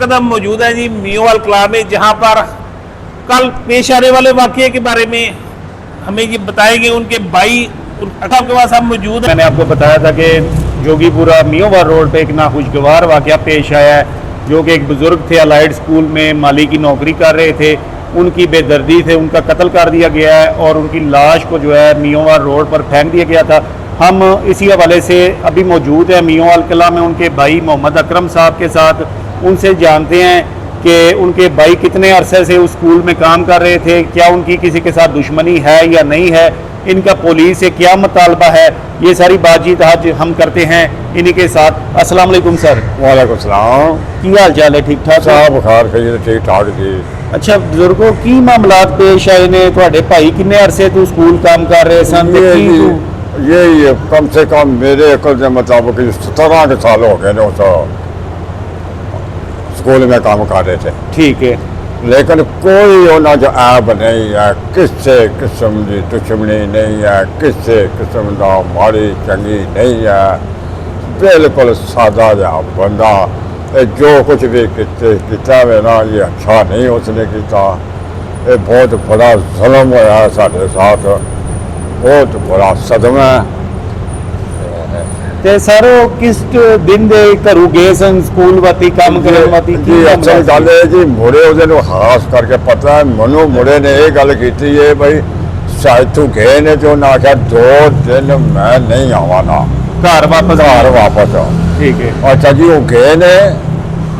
वक्त हम मौजूद हैं जी मियोवाल कला में, जहाँ पर कल पेश आने वाले वाक़ये के बारे में हमें ये बताएंगे उनके भाई। आपके पास हम मौजूद हैं। मैंने आपको बताया था कि जोगीपुरा मियोवाल रोड पे एक नाखुशगवार वाक़या पेश आया है, जो कि एक बुज़ुर्ग थे, अलाइड स्कूल में माली की नौकरी कर रहे थे, उनकी बेदर्दी से उनका कत्ल कर दिया गया है और उनकी लाश को जो है मियोवाल रोड पर फेंक दिया गया था। हम इसी हवाले से अभी मौजूद हैं मियोवाल कला में उनके भाई मोहम्मद अकरम साहब के साथ। उनसे जानते हैं कि उनके भाई कितने अरसे से उस स्कूल में काम कर रहे थे, क्या उनकी किसी के साथ दुश्मनी है या नहीं है, इनका पुलिस से क्या मुतालबा है, ये सारी बातचीत आज हम करते हैं इन्हीं के साथ। अस्सलाम वालेकुम सर। वालेकुम सलाम। की हाल चाल है? ठीक ठाक साहब बुखार खरीद ठीक ठाक जी। अच्छा बुजुर्गों की मामलात पेश आए ने? तुहाडे भाई किन्ने अरसे तू स्कूल काम कर रहे सन? ये कम से कम मेरे अकल के मुताबिक 17 के साल हो गए तो स्कूल में काम कर रहे थे। ठीक है, लेकिन कोई उन्होंने जो ऐब नहीं है, किसी किस्म की दुश्मनी नहीं है, किसी किस्म का माड़ी चंगी नहीं है, बिल्कुल सादा जा बंदा। जो कुछ भी किया है ना, ये अच्छा नहीं उसने किया। ये बहुत बड़ा जुल्म होया साढ़े साथ, बहुत बड़ा सदमा है। ते सर किस दिन दे घरों गए सन स्कूल वाती काम करने वाती? जी असल गल है जी, मुड़े उहदे खास करके पता है मनु। मुड़े ने यह गल की है भाई शायद तू गए ने, जो उन्हें आख्या 2 दिन मैं नहीं आवा ना घर वापस आओ। ठीक है। अच्छा जी, वो गए ने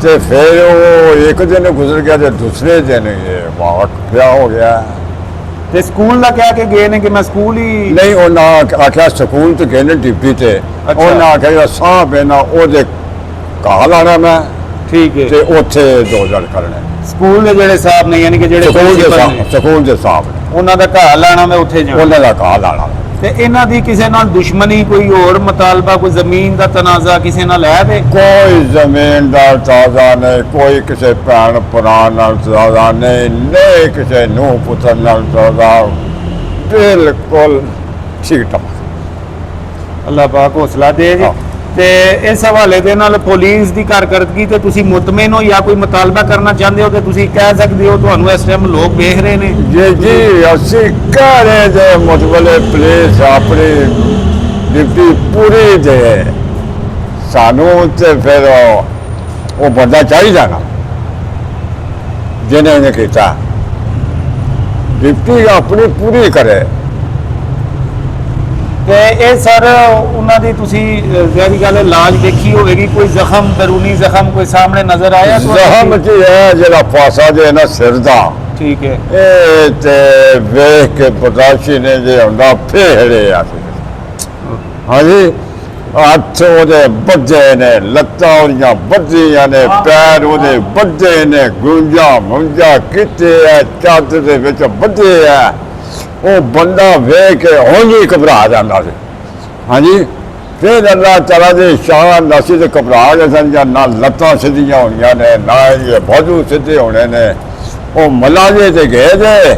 तो फिर वो एक दिन गुजर गया, तो दूसरे दिन ये वाक़या हो गया। ते स्कूल का क्या के गए ने कि मैं स्कूल ही नहीं, उन्हें आख्या स्कूल तो गए ने ड्यूटी ते। अच्छा। उन्हें आख्या साहब है ना ओदे कहा लाना मैं। ठीक है। ते उत्थे 2 दिन करने स्कूल के जेड़े साहब ने, यानी कि जेड़े स्कूल के साहब उन्हां दा घर लाना मैं उत्थे जाना। उन्हें दा कहा लाना। ते इन्हां दी किसे नाल दुश्मनी, कोई और मुतालबा, कोई जमीन का तनाजा किसे नाल है? ते कोई जमीन का ताजा नहीं, कोई किसी भैन भरा नाल ताजा नहीं, नहीं किसी नूह पुत्र नाल ताजा, बिल्कुल ठीक ठाक। अल्लाह पाक हौसला दे जी। ते इस हवाले दे नाल पुलिस दी कारकर्दगी ते तुसी मुतमिन हो या कोई मुतालबा करना चाहते हो तो तुसी कह सकते हो? तुहानू इस टाइम लोग देख रहे ने जी असी कह रहे जे मुतबले पुलिस अपनी ड्यूटी पूरी दे, सानू ते फिर वो बंदा चाहिए ना जिन्हें इन्हें किया ड्यूटी अपनी पूरी करे। ते ये सर उन्हां दी तुसी ज़ाहिर गल है लाज देखी होगी, कोई जख्म, बैरूनी जख्म कोई सामने नजर आया? जख्म जी है जरा पासा जो है ना सिर दा। ठीक है। ये ते वेख के बर्दाश्त ने जे हुंदा फेड़े आ। हाँ जी, हथ ओदे बज्जे ने, लत्तां ओदियां बज्जियां ने, पैर ओदे बज्जे ने, गुंजा मुंजा किते है, छत दे विच बज्जे है। वो बंदा वेख के हुण ही घबरा जाता है। हाँ जी, फिर अल्लाह तआला दे शान नसी से घबरा गए सन, या ना लत्तां सीधियां होनियां ने, ना ये बाजू सीधे होने ने। वो मलाजे से गए थे,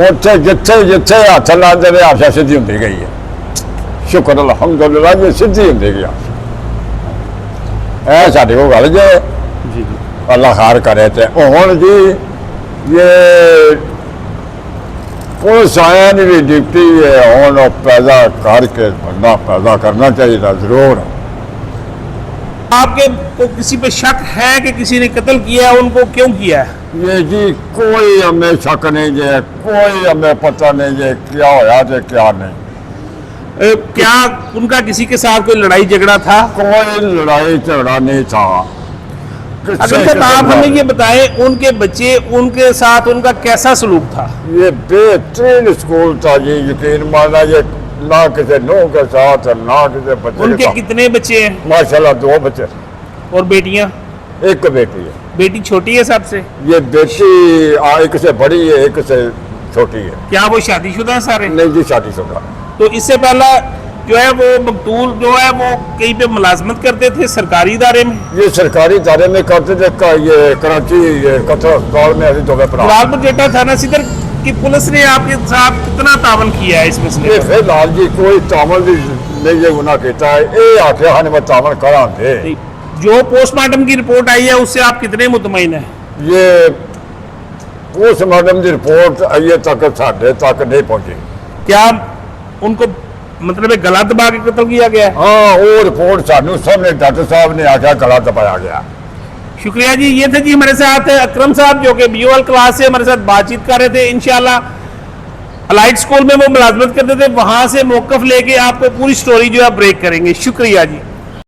उत्थे जिथे जिथे हथ लाते रहे आशा सीधी होती गई है। शुक्र अल्हम्दुलिल्लाह जी सीधी होती गई। ऐ साढ़े को गल जे अल्लाह खार करे। थे हुण जी ये पुलिस आया नहीं भी ड्यूटी है, हूँ पैदा करके बंदा पैदा करना चाहिए जरूर। आपके को किसी पे शक है कि किसी ने कत्ल किया है? उनको क्यों किया है? ये जी कोई हमें शक नहीं जे, कोई हमें पता नहीं जे क्या होया जे क्या नहीं। क्या उनका किसी के साथ कोई लड़ाई झगड़ा था? कोई लड़ाई झगड़ा नहीं था। अगर सर आप हमें ये बताएं उनके बच्चे, उनके साथ उनका कैसा सलूक था? ये बेहतरीन स्कूल था जी, यकीन माना ये ना किसी नूह के साथ ना किसी बच्चे। उनके कितने बच्चे हैं? माशाल्लाह 2 बच्चे और बेटियां? एक बेटी है। बेटी छोटी है सबसे? ये बेटी एक से बड़ी है, एक से छोटी है। क्या वो शादीशुदा है सारे? नहीं जी, शादीशुदा। तो इससे पहला जो है वो मकतूल जो है वो कहीं पे मुलाजमत करते थे सरकारी इदारे में? ये सरकारी इदारे में करते थे। ये कराची कतर अस्पताल में अभी 2 जलालपुर जेटा थाना सदर की पुलिस ने आपके साथ कितना तावन किया है इस मसले? फिलहाल जी कोई तावन भी नहीं ये गुनाह किया है। ये आखिया मैं तावन करा दे जो पोस्टमार्टम की रिपोर्ट आई है उससे आप कितने मुतमईन हैं? ये पोस्टमार्टम की रिपोर्ट अजे तक साढ़े तक नहीं पहुंची। क्या उनको मतलब है गला दबा के कत्ल किया गया है? हाँ, वो रिपोर्ट सानू सामने डॉक्टर साहब ने आख्या गला दबाया गया। शुक्रिया जी। ये थे जी हमारे साथ अकरम साहब जो कि बीओएल क्लास से हमारे साथ बातचीत कर रहे थे। इंशाल्लाह अलाइट स्कूल में वो मुलाजमत करते थे, वहां से मौकफ लेके आपको पूरी स्टोरी जो है ब्रेक करेंगे। शुक्रिया जी।